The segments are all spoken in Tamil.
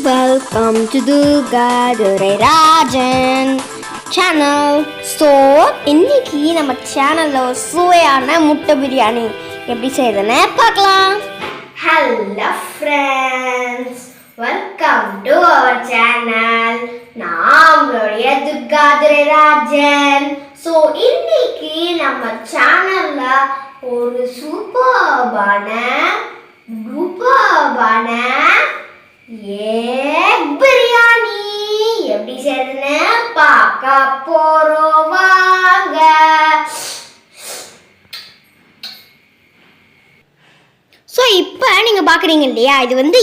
Welcome to Durga Durairajan channel. So, இன்னைக்கு நம்ம சேனல்ல ஒரு சுவையான முட்டை பிரியாணி எப்படி செய்யறதுன்னு பார்க்கலாம். Hello friends, welcome to our channel. நான் உங்களுடைய Durga Durairajan. So, இன்னைக்கு நம்ம சேனல்ல ஒரு சூப்பர்பான பிரியாணி எப்படி செய்யறதுன்னு பார்க்க போறோம் வாங்க. ஸோ இப்போ நீங்கள் பார்க்குறீங்க இல்லையா, இது வந்து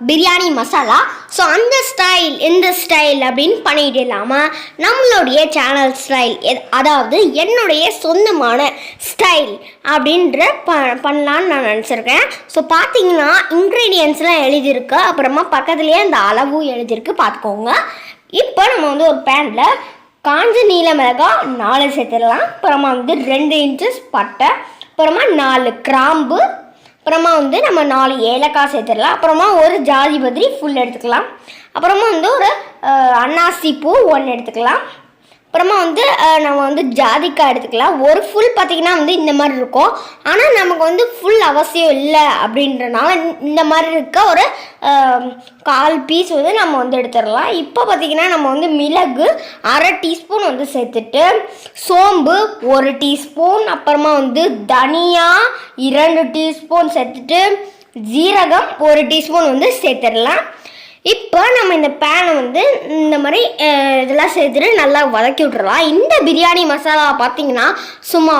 பிரியாணி மசாலா. ஸோ அந்த ஸ்டைல் இந்த ஸ்டைல் அப்படின்னு பண்ணிகிட்டு இல்லாமல் நம்மளுடைய சேனல் ஸ்டைல், அதாவது என்னுடைய சொந்தமான ஸ்டைல் அப்படின்ற பண்ணலான்னு நான் நினச்சிருக்கேன். ஸோ பார்த்தீங்கன்னா இன்க்ரீடியன்ஸ்லாம் எழுதியிருக்கு, அப்புறமா பக்கத்துலேயே அந்த அளவும் எழுதியிருக்கு, பார்த்துக்கோங்க. இப்போ நம்ம வந்து ஒரு பேனில் காஞ்ச நீல மிளகாய் 4 சேர்த்துடலாம். அப்புறமா வந்து 2 இன்ச்சஸ் பட்டை, அப்புறமா 4 கிராம்பு, அப்புறமா வந்து நம்ம 4 ஏலக்காய் சேர்த்துடலாம். அப்புறமா ஒரு ஜாதி பத்திரி ஃபுல் எடுத்துக்கலாம். அப்புறமா வந்து ஒரு அன்னாசி பூ 1 எடுத்துக்கலாம். அப்புறமா வந்து நம்ம வந்து ஜாதிக்காய் எடுத்துக்கலாம். ஒரு ஃபுல் பார்த்திங்கன்னா வந்து இந்த மாதிரி இருக்கும், ஆனால் நமக்கு வந்து ஃபுல் அவசியம் இல்லை அப்படின்றனால இந்த மாதிரி இருக்க ஒரு 1/4 பீஸ் வந்து நம்ம வந்து எடுத்துடலாம். இப்போ பார்த்திங்கன்னா நம்ம வந்து மிளகு 1/2 டீஸ்பூன் வந்து சேர்த்துட்டு, சோம்பு 1 டீஸ்பூன், அப்புறமா வந்து தனியா 2 டீஸ்பூன் சேர்த்துட்டு, ஜீரகம் 1 டீஸ்பூன் வந்து சேர்த்துடலாம். இப்போ நம்ம இந்த பேனை வந்து இந்த மாதிரி இதெல்லாம் சேர்த்துட்டு நல்லா வதக்கி விட்டுறலாம். இந்த பிரியாணி மசாலா பார்த்தீங்கன்னா சும்மா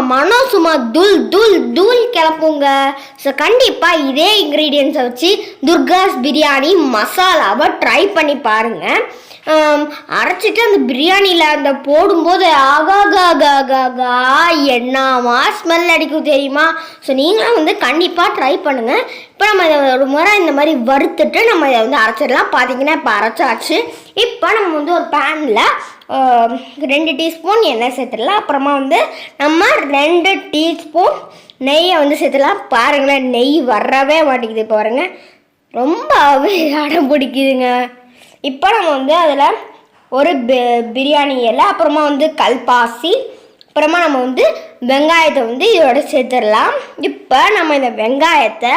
தூள் கிளப்புங்க. ஸோ கண்டிப்பாக இதே இன்க்ரீடியன்ஸை வச்சு துர்காஸ் பிரியாணி மசாலாவை ட்ரை பண்ணி பாருங்கள். அரைச்சிட்டு அந்த பிரியாணியில் அந்த போடும்போது ஆகாகா என்னமா ஸ்மெல் அடிக்கும் தெரியுமா? ஸோ நீங்களும் வந்து கண்டிப்பாக ட்ரை பண்ணுங்கள். இப்போ நம்ம இதை ஒரு முறை இந்த மாதிரி வறுத்துட்டு நம்ம இதை வந்து அரைச்சிடலாம். பார்த்தீங்கன்னா இப்போ அரைச்சாச்சு. இப்போ நம்ம வந்து ஒரு பேனில் 2 டீஸ்பூன் எண்ணெய் சேர்த்துடலாம். அப்புறமா வந்து நம்ம 2 டீஸ்பூன் நெய்யை வந்து சேர்த்துடலாம். பாருங்களேன், நெய் வரவே மாட்டேங்குது பாருங்கள், ரொம்பவே அடம் பிடிக்குதுங்க. இப்போ நம்ம வந்து அதில் ஒரு பிரியாணி இலை, அப்புறமா வந்து கல்பாசி, அப்புறமா நம்ம வந்து வெங்காயத்தை வந்து இதோட சேர்த்துடலாம். இப்போ நம்ம இந்த வெங்காயத்தை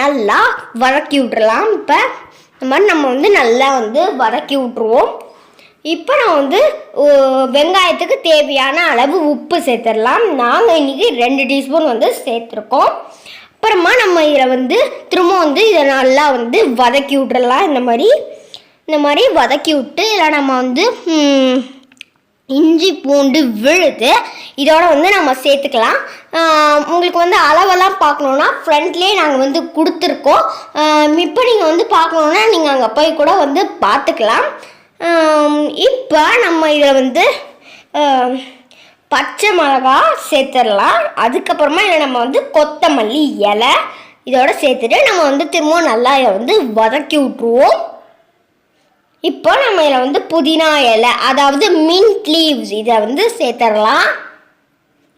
நல்லா வதக்கி விட்டுறலாம். இப்போ இந்த மாதிரி நம்ம வந்து நல்லா வந்து வதக்கி விட்ருவோம். இப்போ நம்ம வந்து வெங்காயத்துக்கு தேவையான அளவு உப்பு சேர்த்துடலாம். நாங்கள் இன்றைக்கி 2 டீஸ்பூன் வந்து சேர்த்துருக்கோம். அப்புறமா நம்ம இதில் வந்து திரும்ப வந்து இதை நல்லா வந்து வதக்கி விட்றலாம். இந்த மாதிரி வதக்கி விட்டு இதில் நம்ம வந்து இஞ்சி பூண்டு விழுது இதோட வந்து நம்ம சேர்த்துக்கலாம். உங்களுக்கு வந்து அளவெல்லாம் பார்க்கணுன்னா ஃப்ரண்ட்லேயே நாங்கள் வந்து கொடுத்துருக்கோம். இப்போ நீங்கள் வந்து பார்க்கணுன்னா நீங்கள் அங்கே போய் கூட வந்து பார்த்துக்கலாம். இப்போ நம்ம இதில் வந்து பச்சை மிளகா சேர்த்துடலாம். அதுக்கப்புறமா இதில் நம்ம வந்து கொத்தமல்லி இலை இதோட சேர்த்துட்டு நம்ம வந்து திரும்பவும் நல்லா இதை வந்து வதக்கி விட்ருவோம். இப்போ நம்ம இதில் வந்து புதினா இலை, அதாவது மின்ட் லீவ்ஸ், இதை வந்து சேர்த்துடலாம்.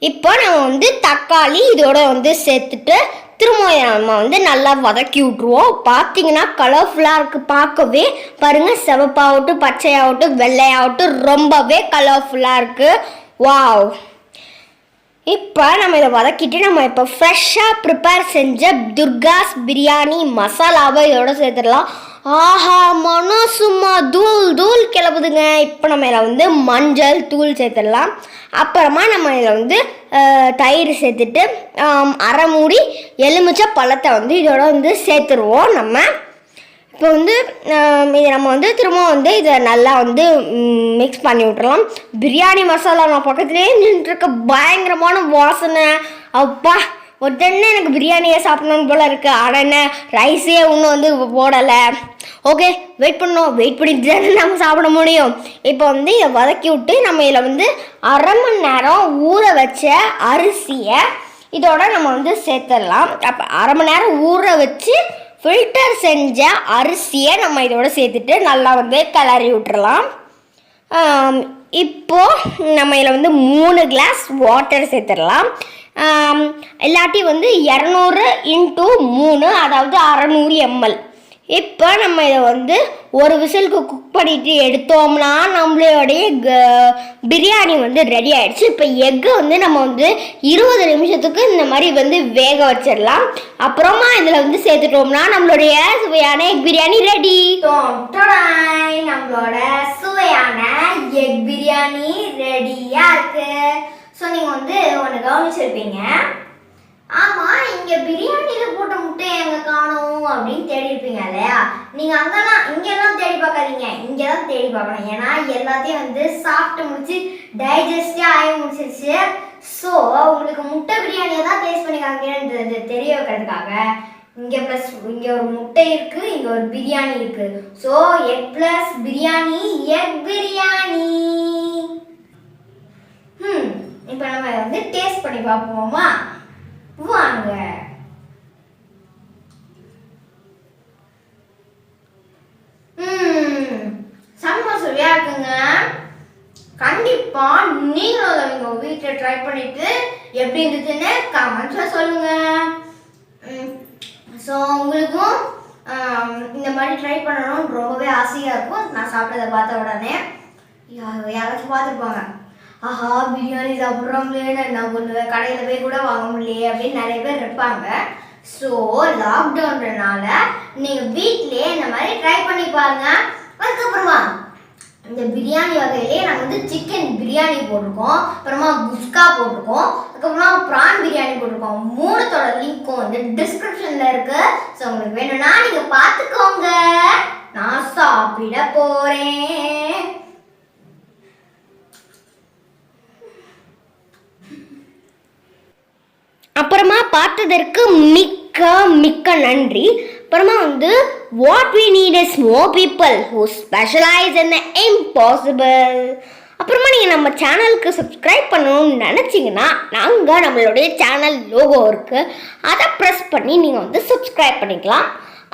இப்போ நம்ம வந்து தக்காளி இதோட வந்து சேர்த்துட்டு திரும்ப நம்ம வந்து நல்லா வதக்கி விட்ருவோம். பார்த்தீங்கன்னா கலர்ஃபுல்லாக இருக்குது பார்க்கவே. பாருங்கள், சிவப்பாகட்டும் பச்சையாகட்டும் வெள்ளையாகட்டும் ரொம்பவே கலர்ஃபுல்லாக இருக்குது. வாவ்! இப்போ நம்ம இதை வதக்கிட்டு நம்ம இப்போ ஃப்ரெஷ்ஷாக ப்ரிப்பேர் செஞ்ச துர்காஸ் பிரியாணி மசாலாவை இதோட சேர்த்துடலாம். ஆஹா, மனம் சும்மா தூள் கிளப்புதுங்க. இப்போ நம்ம இதில் வந்து மஞ்சள் தூள் சேர்த்துடலாம். அப்புறமா நம்ம இதில் வந்து தயிர் சேர்த்துட்டு 1/2 மூடி எலுமிச்சை பழத்தை வந்து இதோட வந்து சேர்த்துருவோம். நம்ம இப்போ வந்து இதை நம்ம வந்து திரும்ப வந்து இதை நல்லா வந்து மிக்ஸ் பண்ணி விட்டுறலாம். பிரியாணி மசாலா நான் பக்கத்துலேயே நின்றுருக்க பயங்கரமான வாசனை. அப்பா, உடனே எனக்கு பிரியாணியை சாப்பிடணுன்னு போல் இருக்குது. ஆனால் என்ன, ரைஸே இன்னும் வந்து போடலை. ஓகே, வெயிட் பண்ணிட்டு தானே நம்ம சாப்பிட முடியும். இப்போ வந்து இதை வதக்கி விட்டு நம்ம இதில் வந்து 1/2 மணி நேரம் ஊற வச்ச அரிசியை இதோட நம்ம வந்து சேர்த்துடலாம். அப்போ 1/2 மணி நேரம் ஊற வச்சு ஃபில்டர் செஞ்ச அரிசியை நம்ம இதோட சேர்த்துட்டு நல்லா வந்து கிளறி விட்டுறலாம். இப்போது நம்ம இதில் வந்து 3 கிளாஸ் வாட்டர் சேர்த்துடலாம். இல்லாட்டி வந்து 200 × 3, அதாவது 600 ml இப்போ நம்ம இதை வந்து ஒரு விசிலுக்கு குக் பண்ணிட்டு எடுத்தோம்னா நம்மளுடைய பிரியாணி வந்து ரெடி ஆயிடுச்சு. இப்போ எக்கை வந்து நம்ம வந்து 20 நிமிஷத்துக்கு இந்த மாதிரி வந்து வேக வச்சிடலாம். அப்புறமா இதில் வந்து சேர்த்துட்டோம்னா நம்மளுடைய சுவையான எக் பிரியாணி ரெடி. நம்மளோட சுவையான எக் பிரியாணி ரெடியாக இருக்கு. ஸோ நீங்கள் வந்து ஒன்று கவனிச்சிருப்பீங்க. ஆமாம், இங்கே பிரியாணியில் போட்ட முட்டை எங்கே காணும் அப்படின்னு தேடி இருப்பீங்க இல்லையா? நீங்கள் இங்கெல்லாம் தேடி பார்க்காதீங்க, இங்கே தான் தேடி பார்க்கணும். ஏன்னா எல்லாத்தையும் வந்து சாப்பிட்டு முடிச்சு டைஜஸ்டே ஆகி முடிச்சிருச்சு. ஸோ உங்களுக்கு முட்டை பிரியாணியை தான் டேஸ்ட் பண்ணி காமிக்கிறேன்றது தெரிய வைக்கிறதுக்காக இங்கே ஒரு முட்டை இருக்குது, இங்கே ஒரு பிரியாணி இருக்குது. So egg plus biryani, egg biryani. இப்போ நம்ம வந்து டேஸ்ட் பண்ணி பார்ப்போமா? வாங்க. செம்ம சுவையா இருக்குங்க. கண்டிப்பா நீங்களும் அதை உங்க வீட்டில் ட்ரை பண்ணிட்டு எப்படி இருந்துச்சுன்னு கமெண்ட்ஸ்ல சொல்லுங்க. ஸோ உங்களுக்கும் இந்த மாதிரி ட்ரை பண்ணணும்னு ரொம்பவே ஆசையாக இருக்கும். நான் சாப்பிட்டதை பார்த்த உடனே யாராச்சும் பார்த்துருப்பாங்க, ஆஹா பிரியாணி சாப்பிட்றவங்களே நான் பண்ணுவேன், கடையில் போய் கூட வாங்க முடியலையே அப்படின்னு நிறைய பேர் இருப்பாங்க. ஸோ லாக்டவுன்றனால நீங்கள் வீட்டிலே இந்த மாதிரி ட்ரை பண்ணி பாருங்க. அதுக்கப்புறமா இந்த பிரியாணி வகையிலே நாங்கள் வந்து சிக்கன் பிரியாணி போட்டிருக்கோம், அப்புறமா குஸ்கா போட்டிருக்கோம், அதுக்கப்புறமா ப்ரான் பிரியாணி போட்டிருக்கோம். 3தோட லிங்க்கும் வந்து டிஸ்கிரிப்ஷனில் இருக்கு. ஸோ உங்களுக்கு வேணும்னா நீங்கள் பார்த்துக்கோங்க. நான் சாப்பிட போகிறேன். அப்புறமா பார்த்ததற்கு மிக்க மிக்க நன்றி. அப்புறமா வந்து what we need is more people who specialise in impossible. அப்புறமா நீங்கள் நம்ம சேனலுக்கு சப்ஸ்கிரைப் பண்ணணும்னு நினச்சிங்கன்னா நம்மளுடைய சேனல் லோகோ இருக்குது, அதை ப்ரெஸ் பண்ணி நீங்கள் வந்து சப்ஸ்கிரைப் பண்ணிக்கலாம்.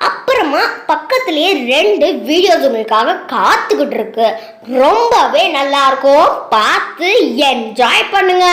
அப்புறமா பக்கத்துலேயே 2 வீடியோஸ் உங்களுக்காக காத்துக்கிட்டு இருக்கு. ரொம்பவே நல்லா இருக்கும், பார்த்து என்ஜாய் பண்ணுங்க.